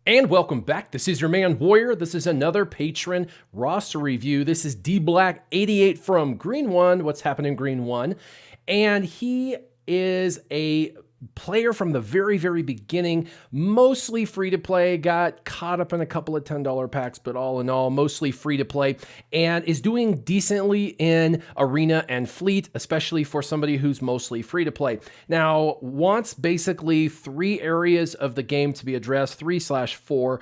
And welcome back. This is your man Warrior. This is another patron roster review. This is DBlack88 from Green One. What's happening, Green One? And he is a player from the very beginning, mostly free to play, got caught up in a couple of $10 packs, but all in all, mostly free to play, and is doing decently in Arena and Fleet, especially for somebody who's mostly free to play. Now, wants basically 3 areas of the game to be addressed, 3/4.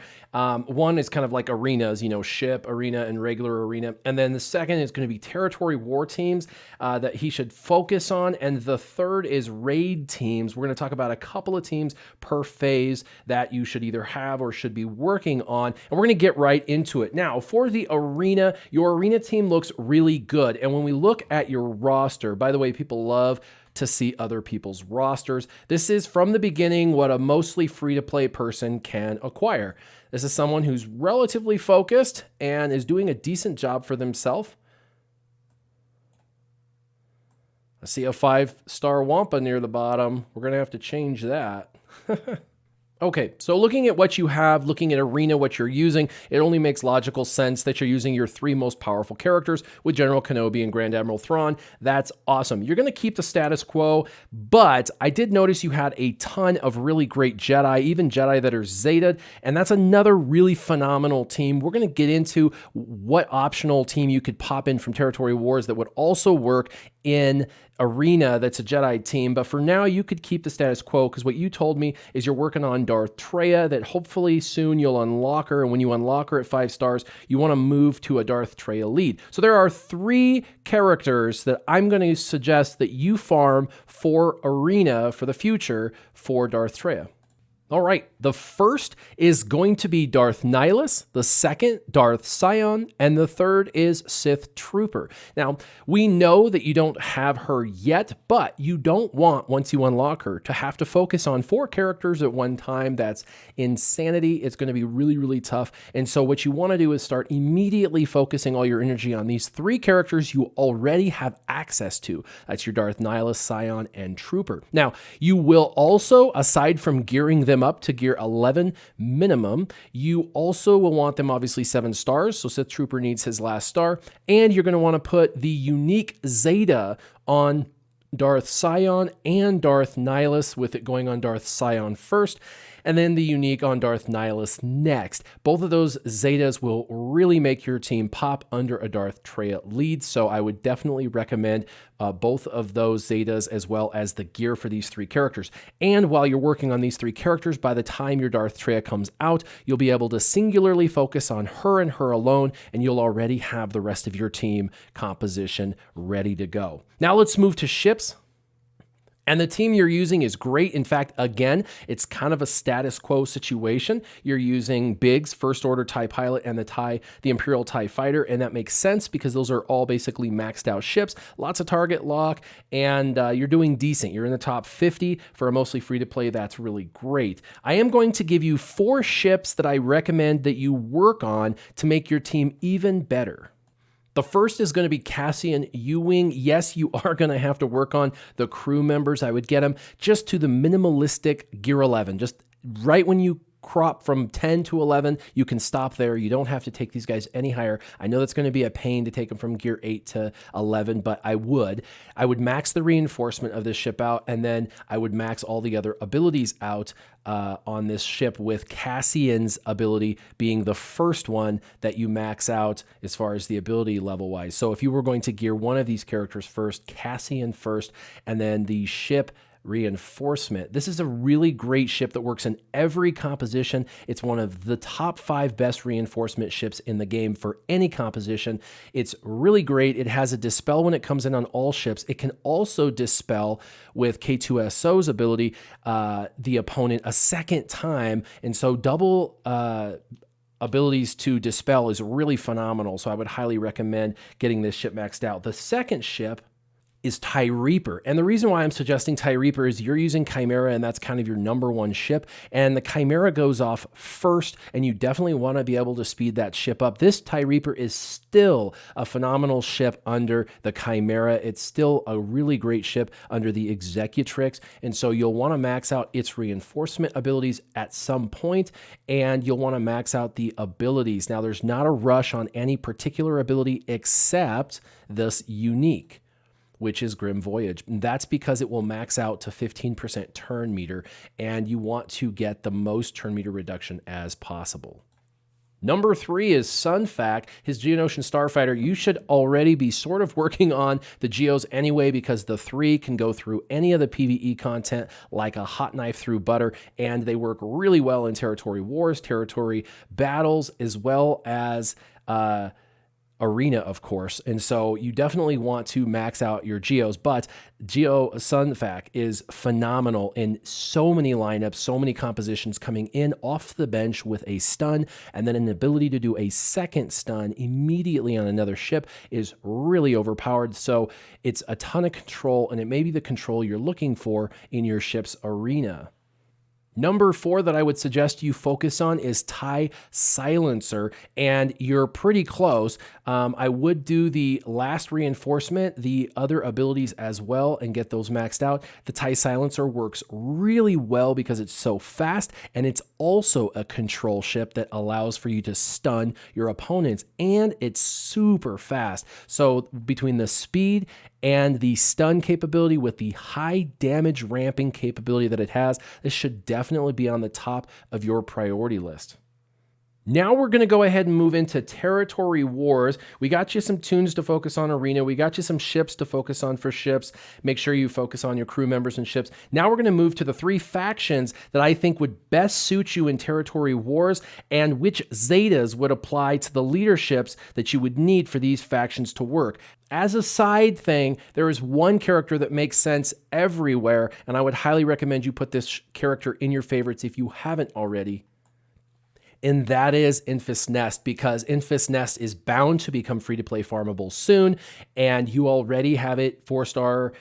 One is kind of like arenas, you know, ship, arena, and regular arena. And then the second is going to be territory war teams that he should focus on. And the third is raid teams. We're going to talk about a couple of teams per phase that you should either have or should be working on. And we're going to get right into it. Now, for the arena, your arena team looks really good. And when we look at your roster, by the way, people love to see other people's rosters. This is from the beginning what a mostly free-to-play person can acquire. This is someone who's relatively focused and is doing a decent job for themselves. I see a 5-star Wampa near the bottom. We're going to have to change that. Okay, so looking at what you have, looking at Arena, what you're using, it only makes logical sense that you're using your 3 most powerful characters with General Kenobi and Grand Admiral Thrawn. That's awesome. You're going to keep the status quo, but I did notice you had a ton of really great Jedi, even Jedi that are Zetaed, and that's another really phenomenal team. We're going to get into what optional team you could pop in from Territory Wars that would also work in Arena that's a Jedi team, but for now you could keep the status quo because what you told me is you're working on Darth Traya, that hopefully soon you'll unlock her, and when you unlock her at 5 stars, you want to move to a Darth Traya lead. So there are 3 characters that I'm going to suggest that you farm for Arena for the future for Darth Traya. All right, the first is going to be Darth Nihilus, the second Darth Sion, and the third is Sith Trooper. Now, we know that you don't have her yet, but you don't want, once you unlock her, to have to focus on 4 characters at one time. That's insanity. It's going to be really tough. And so what you want to do is start immediately focusing all your energy on these 3 characters you already have access to. That's your Darth Nihilus, Sion, and Trooper. Now, you will also, aside from gearing them up to gear 11 minimum, you also will want them obviously 7 stars, so Sith Trooper needs his last star, and you're going to want to put the unique Zeta on Darth Sion and Darth Nihilus, with it going on Darth Sion first, and then the unique on Darth Nihilus next. Both of those Zetas will really make your team pop under a Darth Traya lead, so I would definitely recommend both of those Zetas as well as the gear for these 3 characters. And while you're working on these 3 characters, by the time your Darth Traya comes out, you'll be able to singularly focus on her and her alone, and you'll already have the rest of your team composition ready to go. Now let's move to ships. And the team you're using is great. In fact, again, it's kind of a status quo situation. You're using Biggs, First Order TIE Pilot, and the Imperial TIE Fighter, and that makes sense because those are all basically maxed out ships, lots of target lock, and you're doing decent. You're in the top 50 for a mostly free-to-play. That's really great. I am going to give you 4 ships that I recommend that you work on to make your team even better. The first is going to be Cassian U-Wing. Yes, you are going to have to work on the crew members. I would get them just to the minimalistic gear 11. Just right when you crop from 10 to 11, you can stop there. You don't have to take these guys any higher. I know that's going to be a pain to take them from gear 8 to 11, but I would max the reinforcement of this ship out, and then I would max all the other abilities out on this ship, with Cassian's ability being the first one that you max out as far as the ability level wise. So if you were going to gear one of these characters first, Cassian first, and then the ship reinforcement. This is a really great ship that works in every composition. It's one of the top 5 best reinforcement ships in the game for any composition. It's really great. It has a dispel when it comes in on all ships. It can also dispel with K2SO's ability the opponent a second time, and so double abilities to dispel is really phenomenal. So I would highly recommend getting this ship maxed out. The second ship is TIE Reaper. And the reason why I'm suggesting TIE Reaper is you're using Chimera and that's kind of your number one ship. And the Chimera goes off first and you definitely want to be able to speed that ship up. This TIE Reaper is still a phenomenal ship under the Chimera. It's still a really great ship under the Executrix. And so you'll want to max out its reinforcement abilities at some point, and you'll want to max out the abilities. Now, there's not a rush on any particular ability except this unique, which is Grim Voyage. And that's because it will max out to 15% turn meter, and you want to get the most turn meter reduction as possible. Number 3 is Sunfac, his Geonosian Starfighter. You should already be sort of working on the Geos anyway, because the 3 can go through any of the PvE content like a hot knife through butter, and they work really well in territory wars, territory battles, as well as arena, of course. And so you definitely want to max out your Geos, but Geo Sunfac is phenomenal in so many lineups, so many compositions, coming in off the bench with a stun, and then an ability to do a second stun immediately on another ship is really overpowered. So it's a ton of control, and it may be the control you're looking for in your ship's arena. Number 4 that I would suggest you focus on is TIE Silencer, and you're pretty close. I would do the last reinforcement, the other abilities as well, and get those maxed out. The TIE Silencer works really well because it's so fast, and it's also a control ship that allows for you to stun your opponents, and it's super fast. So between the speed and the stun capability with the high damage ramping capability that it has, this should definitely be on the top of your priority list. Now we're going to go ahead and move into territory wars. We got you some tunes to focus on arena. We got you some ships to focus on for ships. Make sure you focus on your crew members and ships. Now we're going to move to the 3 factions that I think would best suit you in territory wars, and which Zetas would apply to the leaderships that you would need for these factions to work. As a side thing, there is one character that makes sense everywhere, and I would highly recommend you put this character in your favorites if you haven't already. And that is Infus Nest, because Infus Nest is bound to become free-to-play farmable soon, and you already have it 4-star,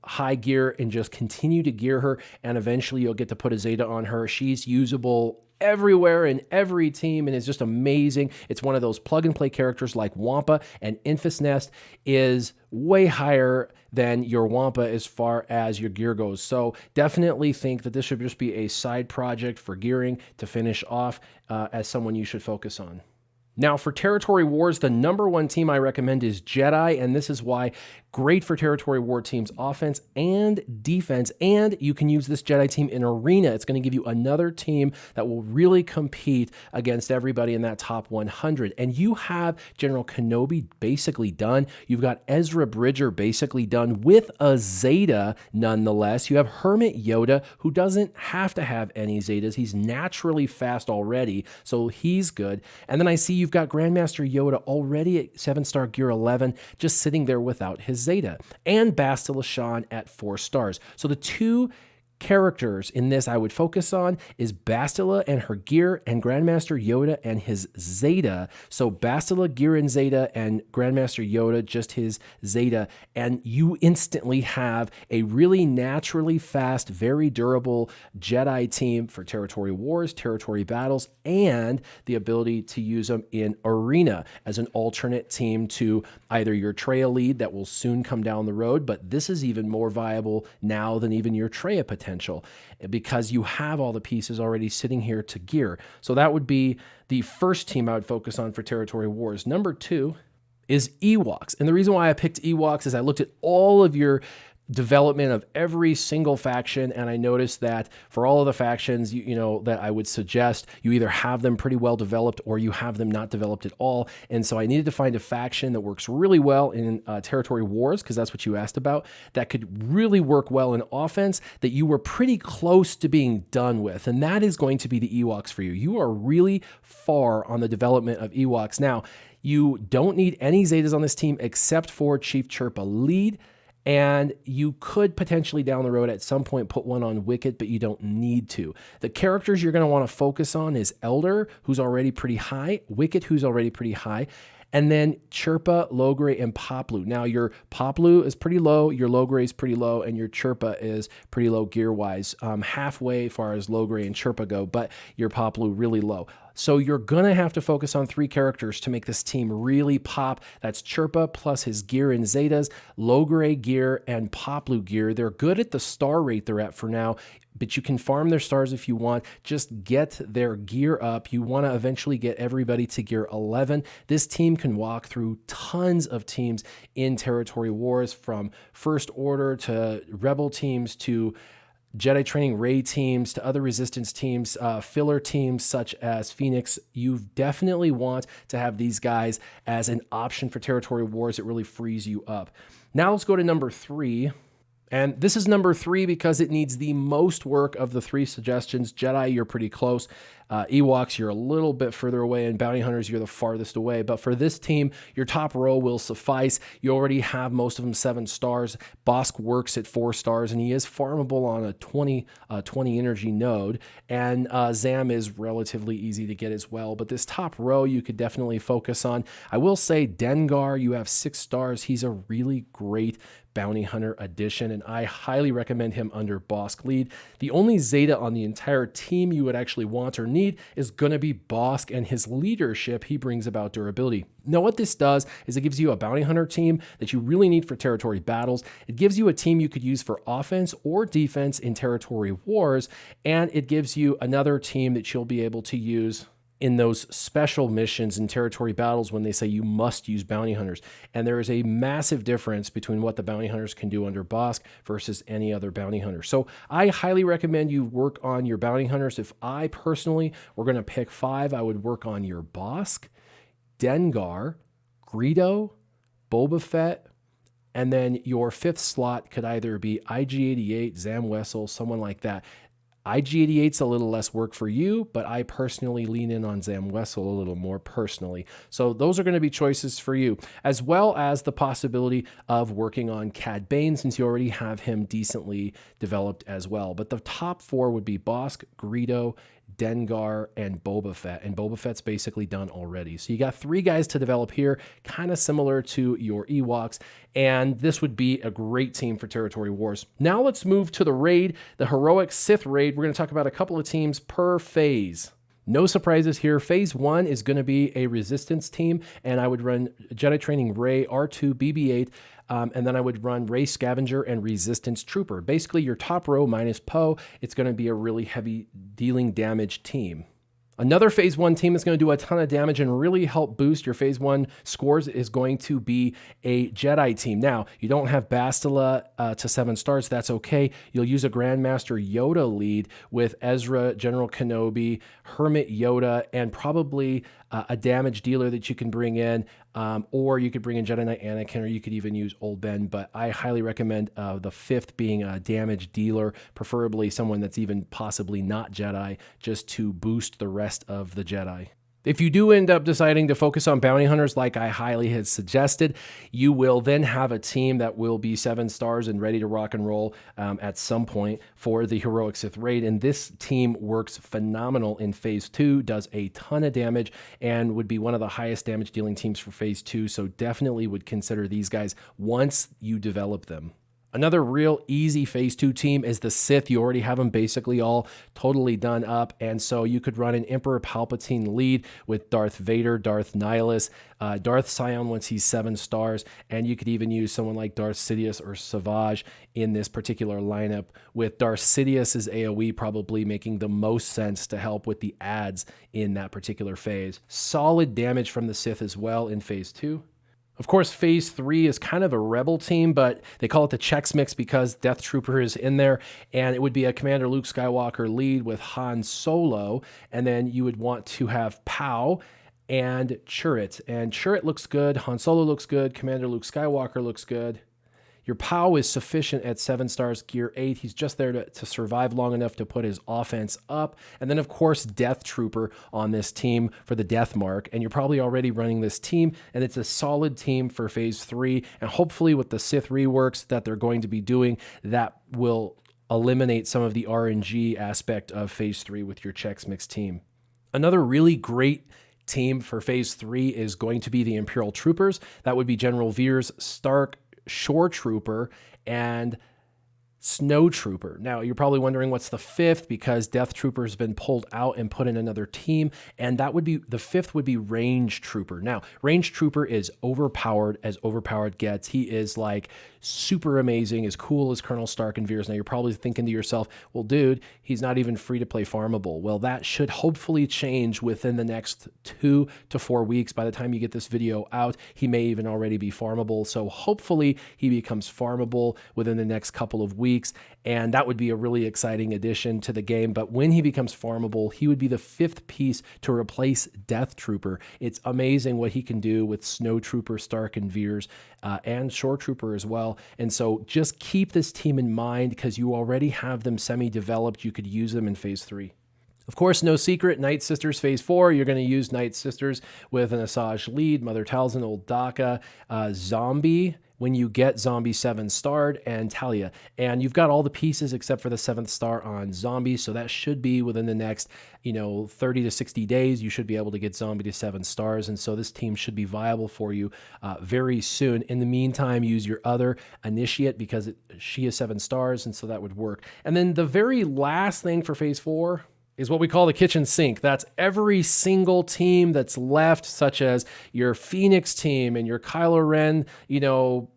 high gear, and just continue to gear her, and eventually you'll get to put a Zeta on her. She's usable everywhere in every team, and it's just amazing. It's one of those plug-and-play characters like Wampa, and Infus Nest is way higher than your Wampa as far as your gear goes. So definitely think that this should just be a side project for gearing to finish off as someone you should focus on. Now, for territory wars, the number 1 team I recommend is Jedi, and this is why. Great for territory war teams, offense and defense, and you can use this Jedi team in arena. It's going to give you another team that will really compete against everybody in that top 100. And you have General Kenobi basically done. You've got Ezra Bridger basically done with a Zeta nonetheless. You have Hermit Yoda, who doesn't have to have any Zetas. He's naturally fast already, so he's good. And then I see you've got Grandmaster Yoda already at 7-star gear 11, just sitting there without his Zeta, and Bastila Shan at 4 stars. So the 2 characters in this I would focus on is Bastila and her gear, and Grandmaster Yoda and his Zeta. So Bastila, gear and Zeta, and Grandmaster Yoda, just his Zeta, and you instantly have a really naturally fast, very durable Jedi team for territory wars, territory battles, and the ability to use them in arena as an alternate team to either your Traya lead that will soon come down the road, but this is even more viable now than even your Traya potential, because you have all the pieces already sitting here to gear. So that would be the first team I would focus on for territory wars. Number 2 is Ewoks. And the reason why I picked Ewoks is I looked at all of your development of every single faction, and I noticed that for all of the factions, that I would suggest, you either have them pretty well developed or you have them not developed at all. And so I needed to find a faction that works really well in territory wars, because that's what you asked about, that could really work well in offense, that you were pretty close to being done with, and that is going to be the Ewoks for you. You are really far on the development of Ewoks. Now, you don't need any Zetas on this team except for Chief Chirpa lead, and you could potentially down the road at some point put one on Wicket, but you don't need to. The characters you're going to want to focus on is Elder, who's already pretty high, Wicket, who's already pretty high, And then Chirpa, Logray, and Poplu. Now your Poplu is pretty low, your Logray is pretty low, and your Chirpa is pretty low gear-wise. Halfway as far as Logray and Chirpa go, but your Poplu really low. So you're gonna have to focus on 3 characters to make this team really pop. That's Chirpa plus his gear and Zetas, Logray gear, and Poplu gear. They're good at the star rate they're at for now, but you can farm their stars if you want. Just get their gear up. You want to eventually get everybody to gear 11. This team can walk through tons of teams in Territory Wars, from First Order to Rebel teams to Jedi Training Raid teams to other Resistance teams, filler teams such as Phoenix. You definitely want to have these guys as an option for Territory Wars. It really frees you up. Now let's go to number 3. And this is number 3 because it needs the most work of the 3 suggestions. Jedi, you're pretty close. Ewoks, you're a little bit further away, and Bounty Hunters, you're the farthest away. But for this team, your top row will suffice. You already have most of them 7 stars. Bosk works at 4 stars, and he is farmable on a 20 energy node. And Zam is relatively easy to get as well. But this top row, you could definitely focus on. I will say Dengar, you have 6 stars. He's a really great Bounty Hunter addition, and I highly recommend him under Bosk lead. The only Zeta on the entire team you would actually want or need is going to be Bosk and his leadership. He brings about durability. Now, what this does is it gives you a Bounty Hunter team that you really need for territory battles. It gives you a team you could use for offense or defense in Territory Wars, and it gives you another team that you'll be able to use in those special missions and territory battles when they say you must use bounty hunters. And there is a massive difference between what the bounty hunters can do under Bosk versus any other bounty hunter. So I highly recommend you work on your bounty hunters. If I personally were going to pick 5, I would work on your Bosk, Dengar, Greedo, Boba Fett, and then your 5th slot could either be IG-88, Zam Wessel, someone like that. IG-88's a little less work for you, but I personally lean in on Zam Wessel a little more personally. So those are going to be choices for you, as well as the possibility of working on Cad Bane, since you already have him decently developed as well. But the top 4 would be Bosk, Greedo, Dengar, and Boba Fett. And Boba Fett's basically done already. So you got 3 guys to develop here, kind of similar to your Ewoks. And this would be a great team for Territory Wars. Now let's move to the raid, the Heroic Sith raid. We're going to talk about a couple of teams per phase. No surprises here. Phase 1 is going to be a Resistance team, and I would run Jedi Training Rey, R2, BB-8, and then I would run Rey Scavenger and Resistance Trooper. Basically, your top row minus Poe, it's going to be a really heavy dealing damage team. Another Phase 1 team that's going to do a ton of damage and really help boost your Phase 1 scores is going to be a Jedi team. Now, you don't have Bastila to 7 stars. That's okay. You'll use a Grandmaster Yoda lead with Ezra, General Kenobi, Hermit Yoda, and probably a damage dealer that you can bring in, or you could bring in Jedi Knight Anakin, or you could even use Old Ben. But I highly recommend the 5th being a damage dealer, preferably someone that's even possibly not Jedi, just to boost the rest of the Jedi. If you do end up deciding to focus on bounty hunters like I highly had suggested, you will then have a team that will be 7 stars and ready to rock and roll at some point for the Heroic Sith raid. And this team works phenomenal in Phase 2, does a ton of damage, and would be one of the highest damage dealing teams for Phase 2. So definitely would consider these guys once you develop them. Another real easy Phase 2 team is the Sith. You already have them basically all totally done up, and so you could run an Emperor Palpatine lead with Darth Vader, Darth Nihilus, Darth Sion once he's 7 stars, and you could even use someone like Darth Sidious or Savage in this particular lineup, with Darth Sidious's AoE probably making the most sense to help with the adds in that particular phase. Solid damage from the Sith as well in Phase 2. Of course, Phase 3 is kind of a rebel team, but they call it the Chex Mix because Death Trooper is in there, and it would be a Commander Luke Skywalker lead with Han Solo, and then you would want to have Pow and Chirrut. And Chirrut looks good, Han Solo looks good, Commander Luke Skywalker looks good. Your Pow is sufficient at 7 stars, gear 8. He's just there to survive long enough to put his offense up. And then, of course, Death Trooper on this team for the Death Mark. And you're probably already running this team, and it's a solid team for Phase 3. And hopefully with the Sith reworks that they're going to be doing, that will eliminate some of the RNG aspect of Phase 3 with your Chex Mix team. Another really great team for phase 3 is going to be the Imperial Troopers. That would be General Veers, Stark, Shore Trooper, and Snow Trooper. Now, you're probably wondering what's the 5th, because Death Trooper's been pulled out and put in another team, and that would be, the 5th would be Range Trooper. Now, Range Trooper is overpowered as overpowered gets. He is like super amazing, as cool as Colonel Stark and Veers. Now, you're probably thinking to yourself, well, dude, he's not even free to play farmable. Well, that should hopefully change within the next 2 to 4 weeks. By the time you get this video out, he may even already be farmable. So hopefully he becomes farmable within the next couple of weeks. And that would be a really exciting addition to the game. But when he becomes farmable, he would be the 5th piece to replace Death Trooper. It's amazing what he can do with Snow Trooper, Stark, and Veers, and Shore Trooper as well. And so just keep this team in mind, because you already have them semi-developed. You could use them in phase 3. Of course, no secret, Night Sisters Phase 4, you're going to use Night Sisters with an Asajj lead, Mother Talzin, Old Daka, Zombie, when you get Zombie 7 starred, and Talia. And you've got all the pieces except for the 7th star on Zombie, so that should be within the next, 30 to 60 days, you should be able to get Zombie to 7 stars, and so this team should be viable for you very soon. In the meantime, use your other Initiate, because she is 7 stars, and so that would work. And then the very last thing for Phase 4 is what we call the kitchen sink. That's every single team that's left, such as your Phoenix team and your Kylo Ren,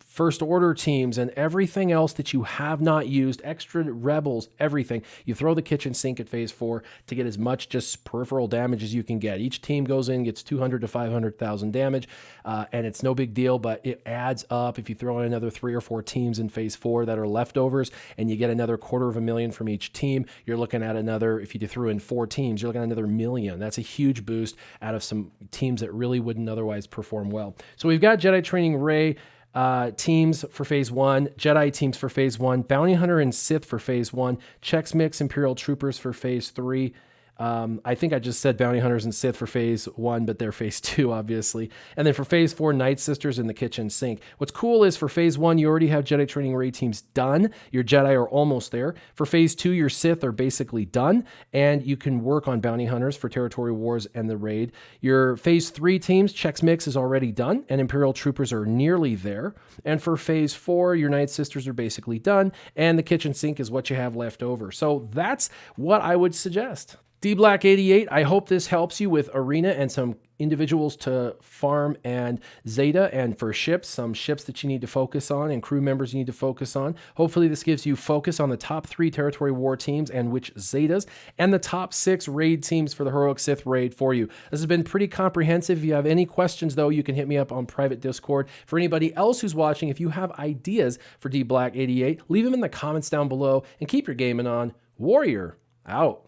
First Order teams, and everything else that you have not used, extra rebels, everything. You throw the kitchen sink at phase 4 to get as much just peripheral damage as you can get. Each team goes in, gets 200 to 500,000 damage, and it's no big deal, but it adds up. If you throw in another 3 or 4 teams in phase 4 that are leftovers, and you get another $250,000 from each team, you're looking at another, if you threw in 4 teams, you're looking at another $1 million. That's a huge boost out of some teams that really wouldn't otherwise perform well. So we've got Jedi Training Rey teams for phase 1, Jedi teams for phase 1, Bounty Hunter and Sith for phase 1, Chex Mix Imperial Troopers for phase 3. I think I just said Bounty Hunters and Sith for phase 1, but they're phase 2, obviously. And then for phase 4, Night Sisters in the kitchen sink. What's cool is for phase 1, you already have Jedi Training Rey teams done. Your Jedi are almost there. For phase 2, your Sith are basically done, and you can work on Bounty Hunters for Territory Wars and the Raid. Your phase 3 teams, Chex Mix is already done, and Imperial Troopers are nearly there. And for phase 4, your Night Sisters are basically done, and the kitchen sink is what you have left over. So that's what I would suggest. DBlack88, I hope this helps you with Arena and some individuals to farm and Zeta, and for ships, some ships that you need to focus on and crew members you need to focus on. Hopefully this gives you focus on the top 3 Territory War teams and which Zetas, and the top 6 raid teams for the Heroic Sith raid for you. This has been pretty comprehensive. If you have any questions though, you can hit me up on private Discord. For anybody else who's watching, if you have ideas for DBlack88, leave them in the comments down below, and keep your gaming on. Warrior out.